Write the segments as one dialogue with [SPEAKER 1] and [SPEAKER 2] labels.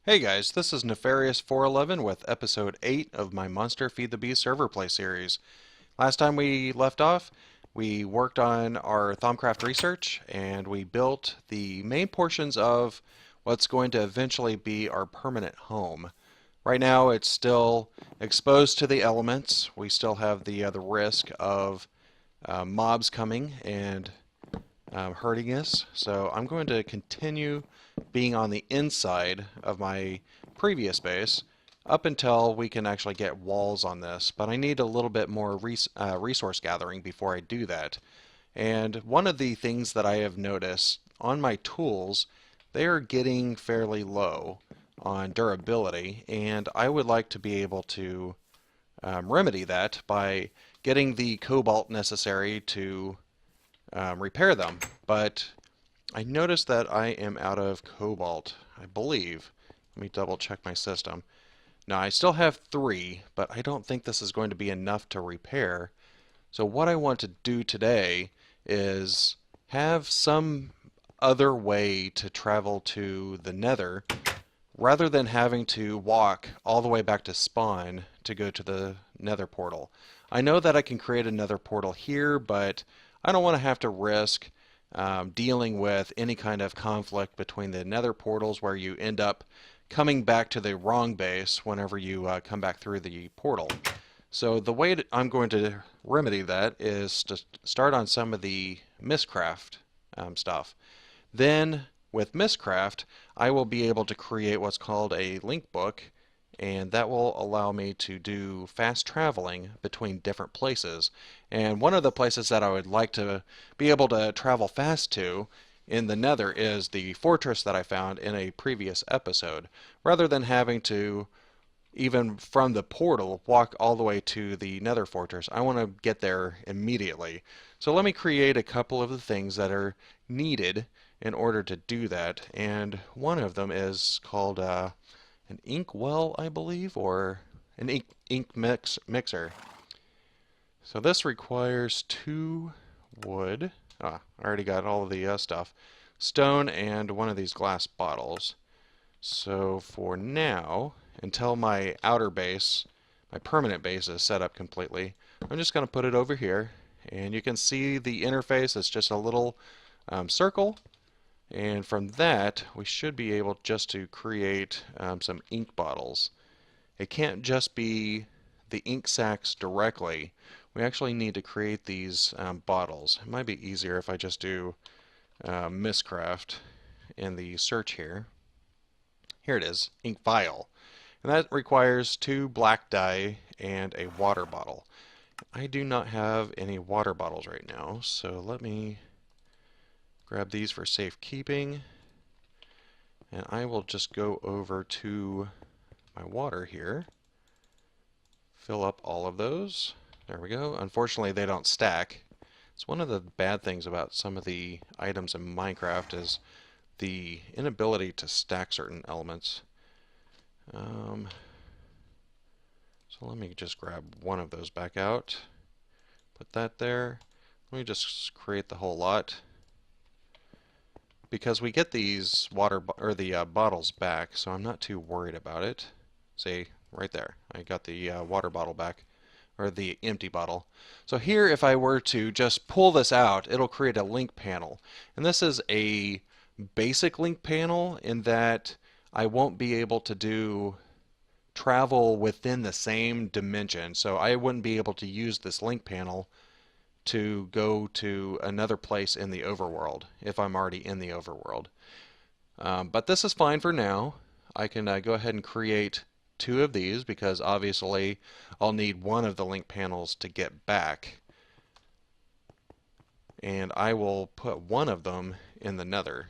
[SPEAKER 1] Hey guys, this is Nefarious411 with episode 8 of my Monster Feed the Beast server play series. Last time we left off, we worked on our Thaumcraft research and we built the main portions of what's going to eventually be our permanent home. Right now it's still exposed to the elements. We still have the risk of mobs coming and hurting us. So I'm going to continue being on the inside of my previous base up until we can actually get walls on this. But I need a little bit more resource gathering before I do that. And one of the things that I have noticed on my tools, they are getting fairly low on durability, and I would like to be able to remedy that by getting the cobalt necessary to repair them. But I noticed that I am out of cobalt, I believe. Let me double check my system. Now I still have 3, but I don't think this is going to be enough to repair. So what I want to do today is have some other way to travel to the Nether rather than having to walk all the way back to spawn to go to the Nether portal. I know that I can create another portal here, but I don't want to have to risk dealing with any kind of conflict between the Nether portals where you end up coming back to the wrong base whenever you come back through the portal. So the way that I'm going to remedy that is to start on some of the Mystcraft stuff. Then with Mystcraft, I will be able to create what's called a link book, and that will allow me to do fast traveling between different places. And one of the places that I would like to be able to travel fast to in the Nether is the fortress that I found in a previous episode, rather than having to even from the portal walk all the way to the Nether fortress. I want to get there immediately. So let me create a couple of the things that are needed in order to do that, and one of them is called an ink well, I believe, or an ink mixer. So this requires 2 wood. I already got all of the stuff. Stone and one of these glass bottles. So for now, until my outer base, my permanent base is set up completely, I'm just going to put it over here. And you can see the interface. It's just a little circle. And from that, we should be able just to create some ink bottles. It can't just be the ink sacs directly. We actually need to create these bottles. It might be easier if I just do Mystcraft in the search here. Here it is, ink vial. And that requires 2 black dye and a water bottle. I do not have any water bottles right now, so let me grab these for safekeeping. And I will just go over to my water here, fill up all of those. There we go. Unfortunately, they don't stack. It's one of the bad things about some of the items in Minecraft is the inability to stack certain elements. So let me just grab one of those back out, put that there. Let me just create the whole lot, because we get these bottles back, so I'm not too worried about it. See, right there, I got the water bottle back, or the empty bottle. So here, if I were to just pull this out, it'll create a link panel. And this is a basic link panel in that I won't be able to do travel within the same dimension. So I wouldn't be able to use this link panel to go to another place in the overworld if I'm already in the overworld. But this is fine for now. I can go ahead and create 2 of these because obviously I'll need one of the link panels to get back. And I will put one of them in the Nether.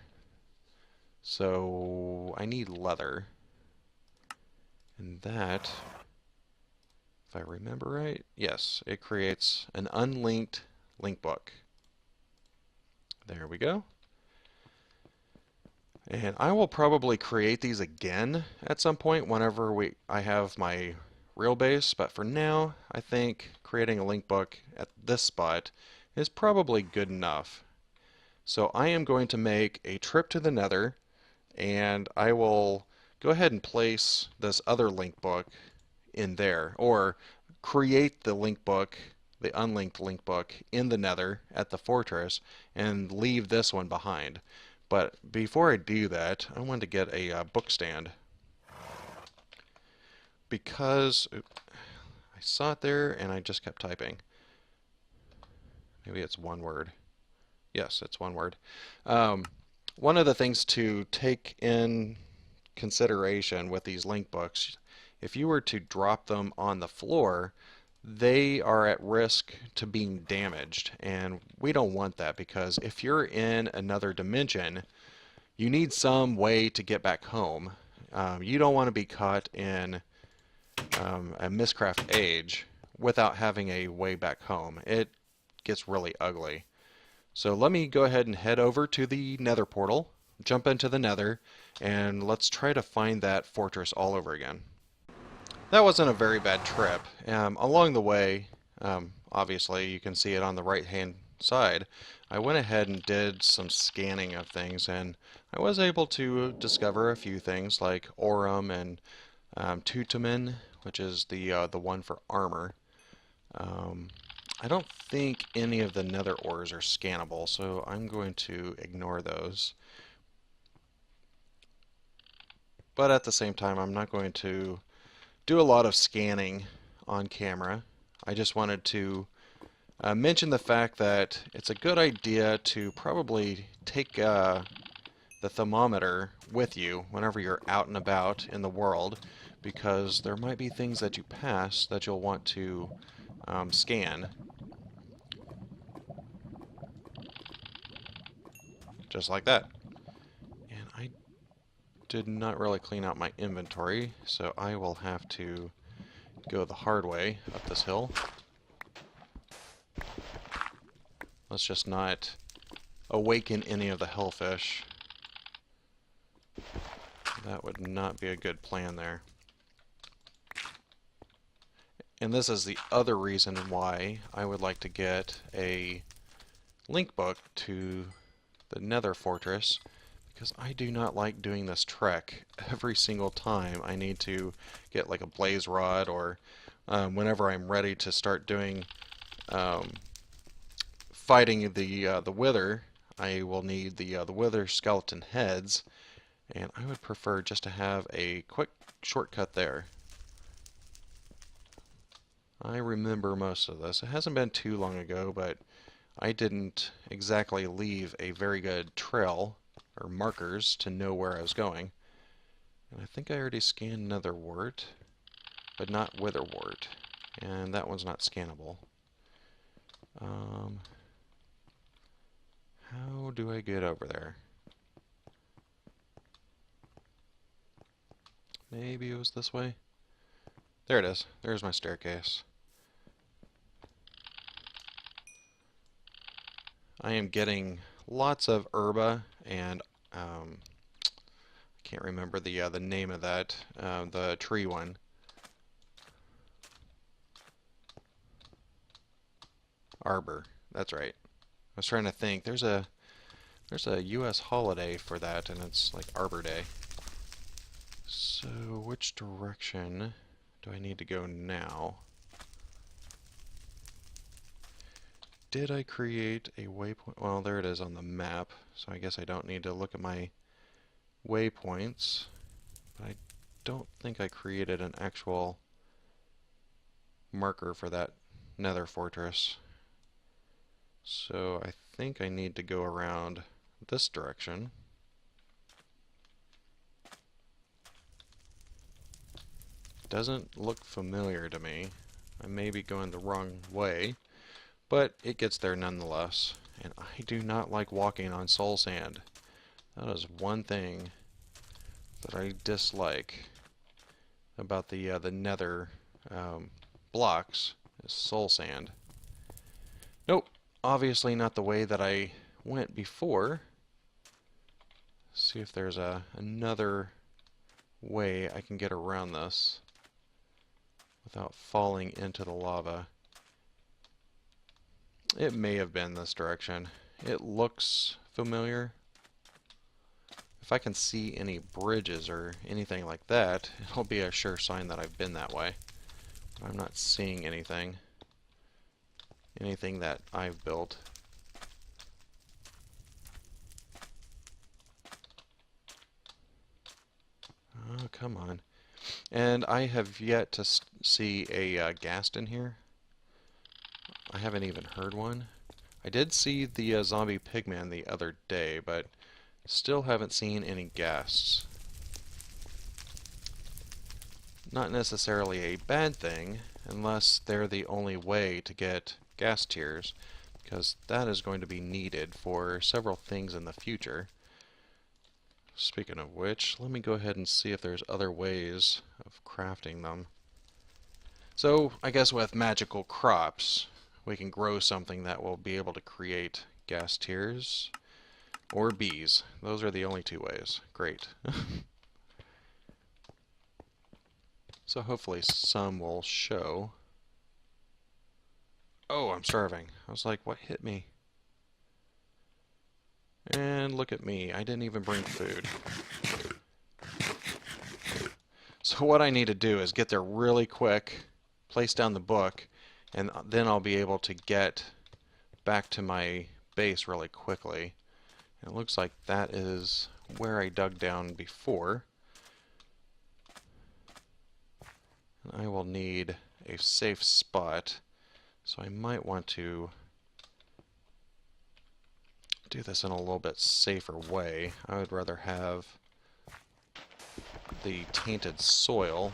[SPEAKER 1] So I need leather. And that, if I remember right, yes, it creates an unlinked link book. There we go. And I will probably create these again at some point whenever I have my real base, but for now, I think creating a link book at this spot is probably good enough. So I am going to make a trip to the Nether, and I will go ahead and place this other link book in there, or create the link book, the unlinked link book, in the Nether at the fortress, and leave this one behind. But before I do that, I want to get a book stand, because I saw it there and I just kept typing. Maybe it's one word. Yes, it's one word. One of the things to take in consideration with these link books, if you were to drop them on the floor, they are at risk to being damaged, and we don't want that, because if you're in another dimension, you need some way to get back home. You don't want to be caught in a Mystcraft age without having a way back home. It gets really ugly. So let me go ahead and head over to the Nether portal, jump into the Nether, and let's try to find that fortress all over again. That wasn't a very bad trip. Along the way, obviously you can see it on the right hand side, I went ahead and did some scanning of things, and I was able to discover a few things like Aurum and Tutamen, which is the one for armor. I don't think any of the nether ores are scannable, so I'm going to ignore those. But at the same time, I'm not going to do a lot of scanning on camera. I just wanted to mention the fact that it's a good idea to probably take the thermometer with you whenever you're out and about in the world, because there might be things that you pass that you'll want to scan. Just like that. And I did not really clean out my inventory, so I will have to go the hard way up this hill. Let's just not awaken any of the hellfish. That would not be a good plan there. And this is the other reason why I would like to get a link book to the Nether Fortress, because I do not like doing this trek every single time I need to get like a blaze rod, or whenever I'm ready to start doing fighting the wither, I will need the wither skeleton heads, and I would prefer just to have a quick shortcut there. I remember most of this. It hasn't been too long ago, but I didn't exactly leave a very good trail or markers to know where I was going. And I think I already scanned Netherwort, but not Witherwort. And that one's not scannable. How do I get over there? Maybe it was this way? There it is. There's my staircase. I am getting lots of herba, and I can't remember the name of that, the tree one. Arbor. That's right. I was trying to think. There's a U.S. holiday for that, and it's like Arbor Day. So which direction do I need to go now? Did I create a waypoint? Well, there it is on the map, so I guess I don't need to look at my waypoints. But I don't think I created an actual marker for that nether fortress. So I think I need to go around this direction. Doesn't look familiar to me. I may be going the wrong way, but it gets there nonetheless. And I do not like walking on soul sand. That is one thing that I dislike about the nether blocks, is soul sand. Nope, obviously not the way that I went before. Let's see if there's another way I can get around this without falling into the lava. It may have been this direction. It looks familiar. If I can see any bridges or anything like that, it'll be a sure sign that I've been that way. But I'm not seeing anything. Anything that I've built. Oh, come on. And I have yet to see a ghast in here. I haven't even heard one. I did see the zombie pigman the other day, but still haven't seen any ghasts. Not necessarily a bad thing, unless they're the only way to get ghast tears, because that is going to be needed for several things in the future. Speaking of which, let me go ahead and see if there's other ways of crafting them. So, I guess with magical crops, we can grow something that will be able to create ghast tears or bees. Those are the only two ways. Great. So hopefully some will show. Oh, I'm starving. I was like, what hit me? And look at me. I didn't even bring food. So what I need to do is get there really quick, place down the book, and then I'll be able to get back to my base really quickly. And it looks like that is where I dug down before. And I will need a safe spot, so I might want to do this in a little bit safer way. I would rather have the tainted soil.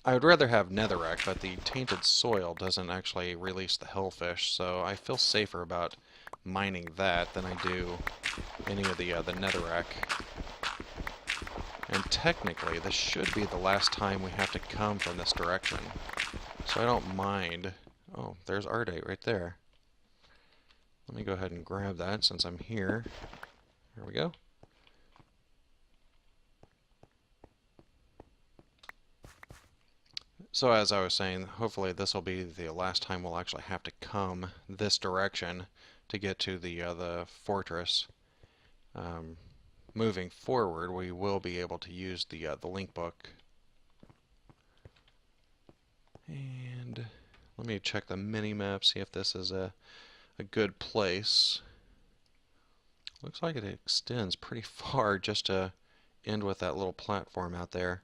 [SPEAKER 1] I would rather have netherrack, but the tainted soil doesn't actually release the hellfish, so I feel safer about mining that than I do any of the netherrack. And technically, this should be the last time we have to come from this direction, so I don't mind. Oh, there's Ardite right there. Let me go ahead and grab that since I'm here. There we go. So as I was saying, hopefully this will be the last time we'll actually have to come this direction to get to the fortress. Moving forward, we will be able to use the link book. And let me check the mini-map, see if this is a good place. Looks like it extends pretty far just to end with that little platform out there.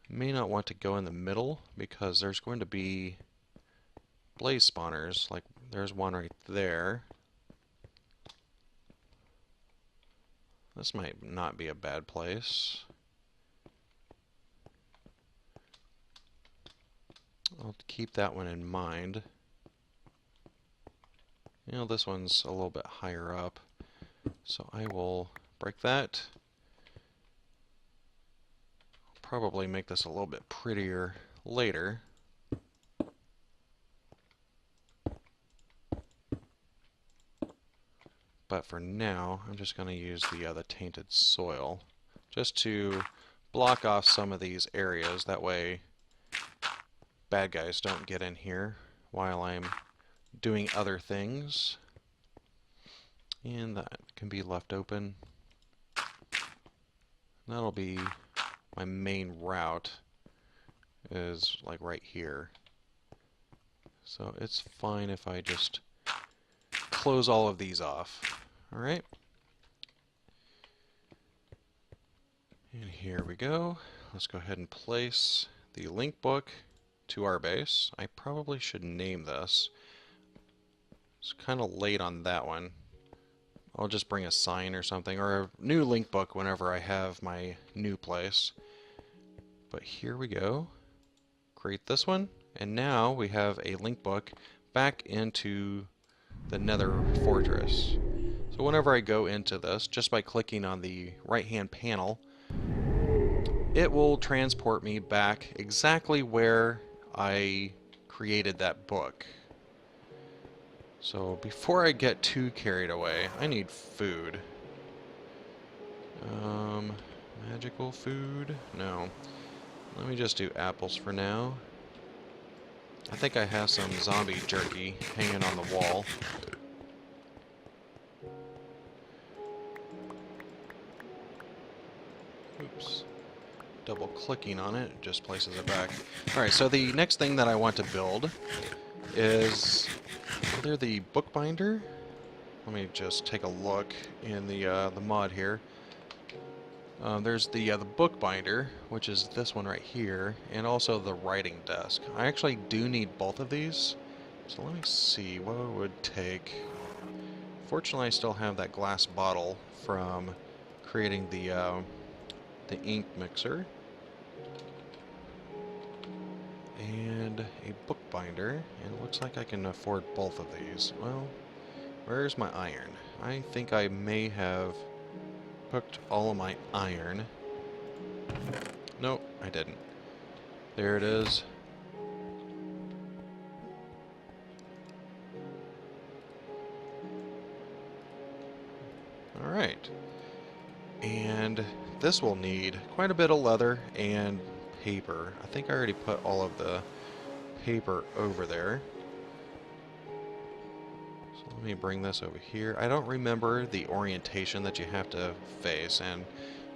[SPEAKER 1] May not want to go in the middle because there's going to be blaze spawners, like there's one right there. This might not be a bad place. I'll keep that one in mind. You know, this one's a little bit higher up, so I will break that. Probably make this a little bit prettier later. But for now, I'm just going to use the tainted soil just to block off some of these areas. That way bad guys don't get in here while I'm doing other things. And that can be left open. That'll be my main route, is like right here. So it's fine if I just close all of these off. Alright. And here we go. Let's go ahead and place the link book to our base. I probably should name this. It's kind of late on that one. I'll just bring a sign or something, or a new link book whenever I have my new place. But here we go. Create this one, and now we have a link book back into the Nether Fortress. So whenever I go into this, just by clicking on the right-hand panel, it will transport me back exactly where I created that book. So before I get too carried away, I need food. Magical food? No. Let me just do apples for now. I think I have some zombie jerky hanging on the wall. Oops. Double clicking on it just places it back. Alright, so the next thing that I want to build is either the bookbinder. Let me just take a look in the mod here. There's the bookbinder, which is this one right here, and also the writing desk. I actually do need both of these, so let me see what it would take. Fortunately, I still have that glass bottle from creating the ink mixer. And a bookbinder, and it looks like I can afford both of these. Well, where's my iron? I think I may have cooked all of my iron. Nope, I didn't. There it is. Alright. And this will need quite a bit of leather and paper. I think I already put all of the paper over there. So let me bring this over here. I don't remember the orientation that you have to face, and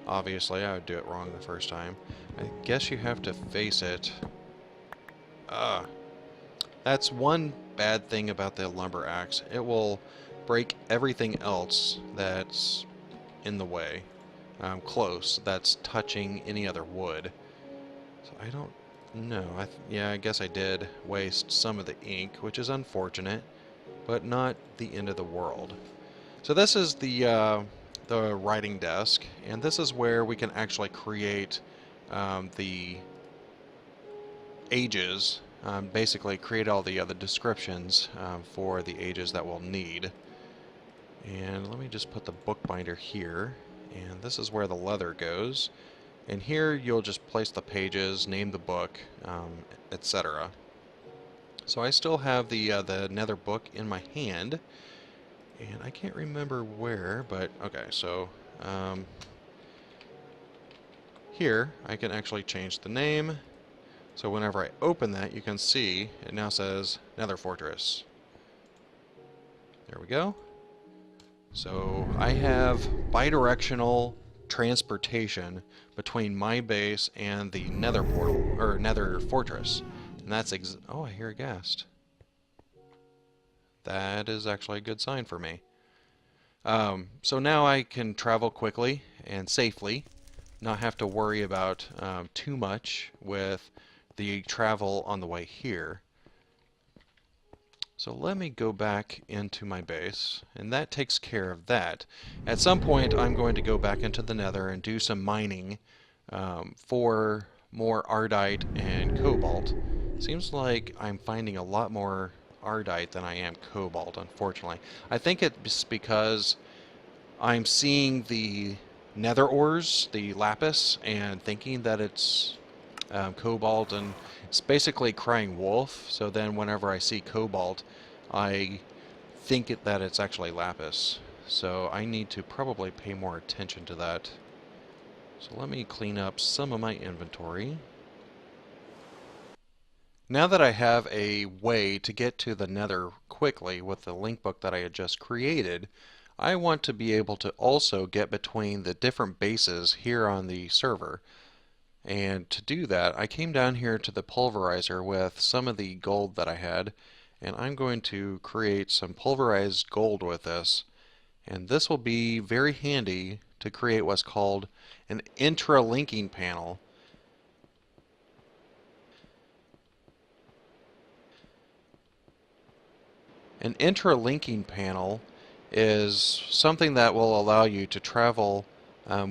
[SPEAKER 1] obviously I would do it wrong the first time. I guess you have to face it. That's one bad thing about the lumber axe. It will break everything else that's in the way. Close, that's touching any other wood. So I don't know. Yeah, I guess I did waste some of the ink, which is unfortunate, but not the end of the world. So this is the writing desk, and this is where we can actually create the ages. Basically, create all the other descriptions for the ages that we'll need. And let me just put the bookbinder here. And this is where the leather goes. And here you'll just place the pages, name the book, etc. So I still have the nether book in my hand. And I can't remember where, but okay, so here I can actually change the name. So whenever I open that, you can see it now says Nether Fortress. There we go. So I have bidirectional transportation between my base and the Nether portal, or Nether Fortress. And that's oh, I hear a ghast. That is actually a good sign for me. So now I can travel quickly and safely, not have to worry about too much with the travel on the way here. So let me go back into my base, and that takes care of that. At some point, I'm going to go back into the nether and do some mining for more ardite and cobalt. Seems like I'm finding a lot more ardite than I am cobalt, unfortunately. I think it's because I'm seeing the nether ores, the lapis, and thinking that it's cobalt, and it's basically crying wolf. So then whenever I see cobalt, I think that it's actually lapis. So I need to probably pay more attention to that. So let me clean up some of my inventory. Now that I have a way to get to the nether quickly with the link book that I had just created, I want to be able to also get between the different bases here on the server. And to do that, I came down here to the pulverizer with some of the gold that I had, and I'm going to create some pulverized gold with this. And this will be very handy to create what's called an intralinking panel. An intralinking panel is something that will allow you to travel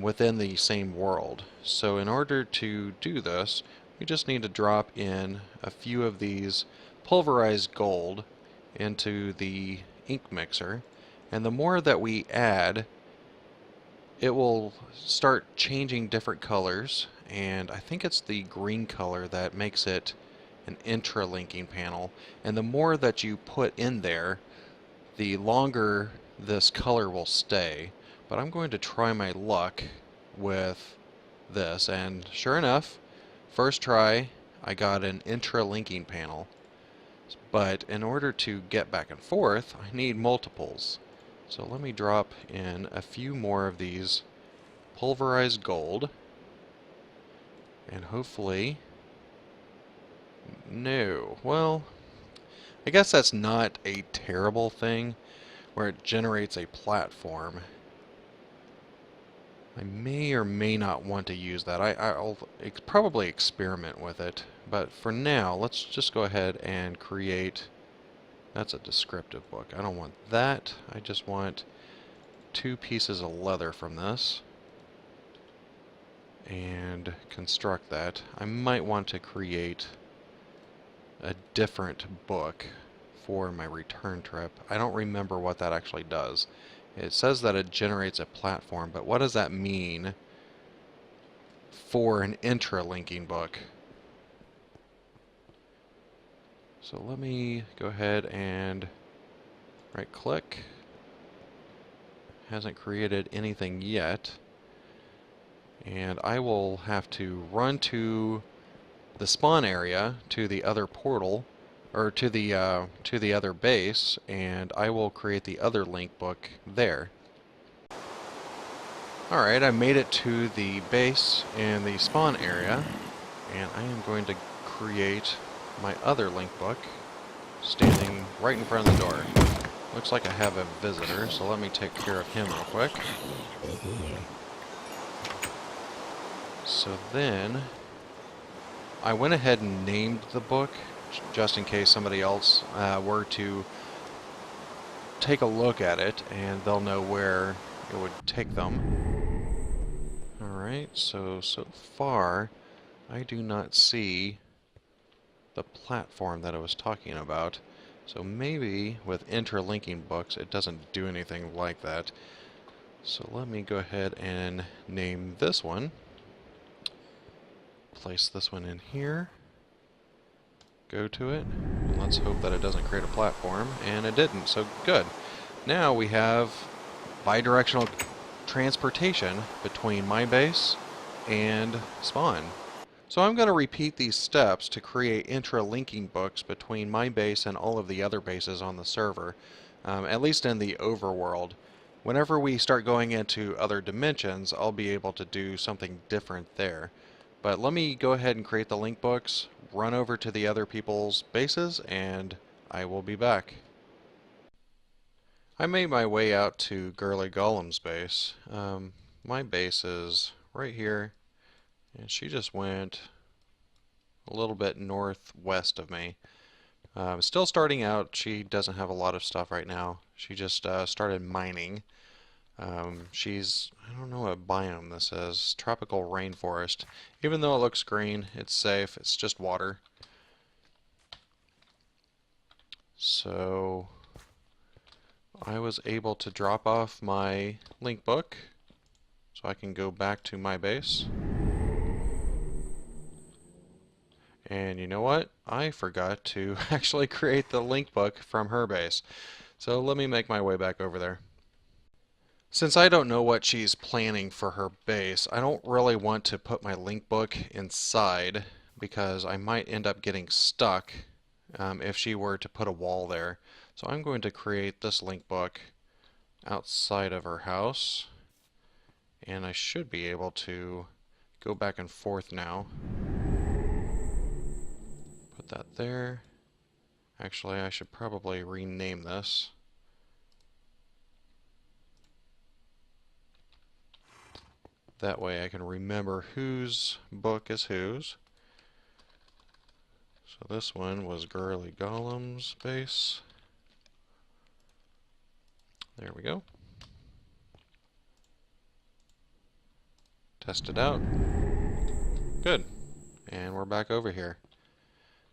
[SPEAKER 1] within the same world. So in order to do this, we just need to drop in a few of these pulverized gold into the ink mixer, and the more that we add, it will start changing different colors, and I think it's the green color that makes it an intralinking panel. And the more that you put in there, the longer this color will stay. But I'm going to try my luck with this, and sure enough, first try I got an intralinking panel. But in order to get back and forth, I need multiples. So let me drop in a few more of these pulverized gold. And hopefully... No. Well, I guess that's not a terrible thing where it generates a platform. I may or may not want to use that. I'll probably experiment with it. But for now, let's just go ahead and create... That's a descriptive book. I don't want that. I just want 2 pieces of leather from this. And construct that. I might want to create a different book for my return trip. I don't remember what that actually does. It says that it generates a platform, but what does that mean for an intra-linking book? So let me go ahead and right-click. Hasn't created anything yet. And I will have to run to the spawn area, to the other portal, or to the other base, and I will create the other link book there. Alright, I made it to the base in the spawn area, and I am going to create my other link book standing right in front of the door. Looks like I have a visitor, so let me take care of him real quick. So then, I went ahead and named the book, just in case somebody else were to take a look at it, and they'll know where it would take them. Alright, so far, I do not see the platform that I was talking about. So maybe with interlinking books, it doesn't do anything like that. So let me go ahead and name this one. Place this one in here. Go to it. And let's hope that it doesn't create a platform. And it didn't, so good. Now we have bidirectional transportation between my base and spawn. So I'm going to repeat these steps to create intra-linking books between my base and all of the other bases on the server, at least in the overworld. Whenever we start going into other dimensions, I'll be able to do something different there. But let me go ahead and create the link books, run over to the other people's bases, and I will be back. I made my way out to Girly Golem's base. My base is right here, and she just went a little bit northwest of me. Still starting out, she doesn't have a lot of stuff right now. She just started mining. She's, I don't know what biome this is, tropical rainforest. Even though it looks green, it's safe, it's just water. So I was able to drop off my link book so I can go back to my base. And you know what? I forgot to actually create the link book from her base. So let me make my way back over there. Since I don't know what she's planning for her base, I don't really want to put my link book inside because I might end up getting stuck if she were to put a wall there. So I'm going to create this link book outside of her house, and I should be able to go back and forth now. Put that there. Actually, I should probably rename this. That way I can remember whose book is whose. So this one was Girly Golem's base. There we go. Test it out. Good. And we're back over here.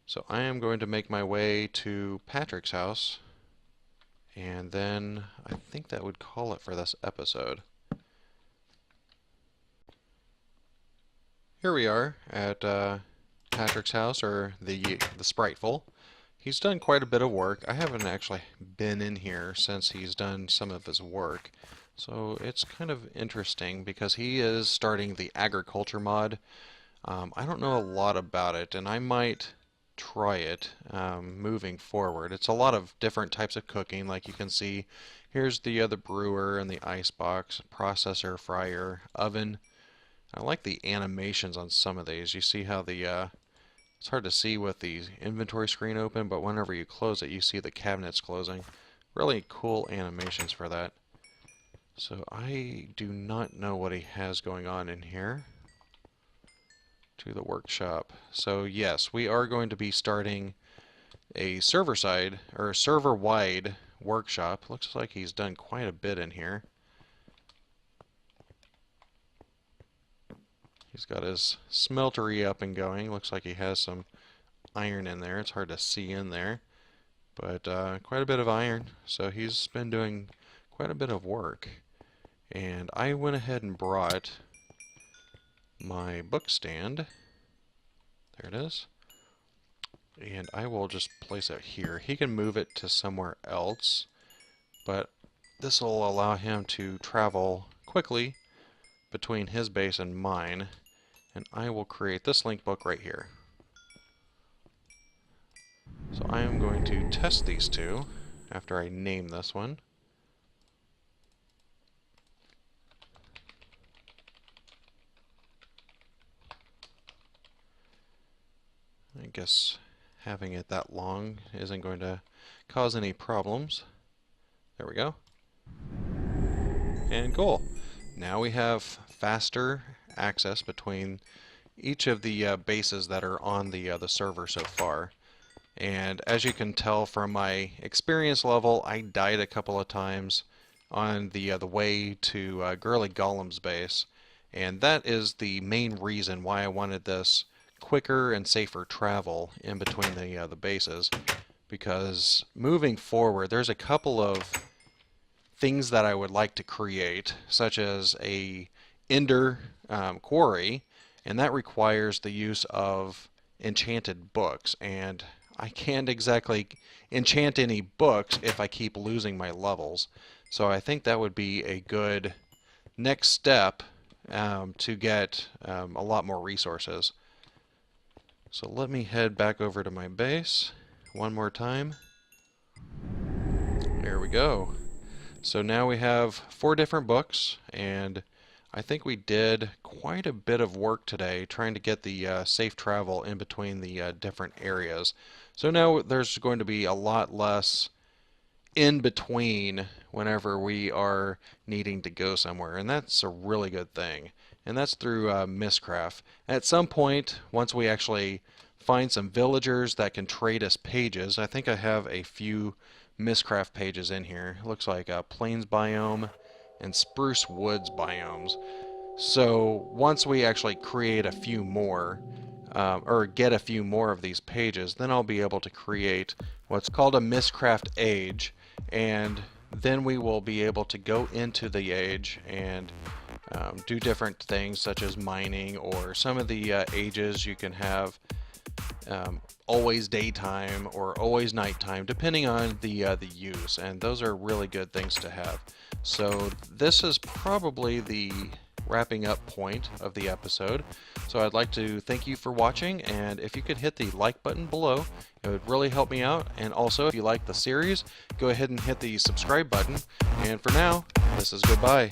[SPEAKER 1] So I am going to make my way to Patrick's house, and then I think that would call it for this episode. Here we are at Patrick's house, or the Spriteful. He's done quite a bit of work. I haven't actually been in here since he's done some of his work. So it's kind of interesting because he is starting the agriculture mod. I don't know a lot about it, and I might try it moving forward. It's a lot of different types of cooking, like you can see. Here's the brewer and the ice box, processor, fryer, oven. I like the animations on some of these. You see how the it's hard to see with the inventory screen open, but whenever you close it, you see the cabinets closing. Really cool animations for that. So I do not know what he has going on in here. To the workshop. So yes, we are going to be starting a server-side, or server-wide workshop. Looks like he's done quite a bit in here. He's got his smeltery up and going. Looks like he has some iron in there. It's hard to see in there, but quite a bit of iron. So he's been doing quite a bit of work. And I went ahead and brought my book stand. There it is. And I will just place it here. He can move it to somewhere else, but this will allow him to travel quickly between his base and mine. And I will create this link book right here. So I am going to test these two after I name this one. I guess having it that long isn't going to cause any problems. There we go. And cool. Now we have faster access between each of the bases that are on the server so far. And as you can tell from my experience level, I died a couple of times on the way to Girly Golem's base. And that is the main reason why I wanted this quicker and safer travel in between the bases, because moving forward there's a couple of things that I would like to create, such as a ender quarry, and that requires the use of enchanted books, and I can't exactly enchant any books if I keep losing my levels. So I think that would be a good next step to get a lot more resources. So let me head back over to my base one more time. There we go. So now we have 4 different books, and I think we did quite a bit of work today trying to get the safe travel in between the different areas. So now there's going to be a lot less in between whenever we are needing to go somewhere, and that's a really good thing. And that's through Mystcraft. At some point, once we actually find some villagers that can trade us pages, I think I have a few Mystcraft pages in here. It looks like a Plains biome and Spruce Woods biomes. So once we actually create a few more, or get a few more of these pages, then I'll be able to create what's called a Mystcraft age, and then we will be able to go into the age and do different things such as mining, or some of the ages you can have always daytime or always nighttime, depending on the use, and those are really good things to have. So this is probably the wrapping up point of the episode. So I'd like to thank you for watching, and if you could hit the like button below, it would really help me out. And also, if you like the series, go ahead and hit the subscribe button. And for now, this is goodbye.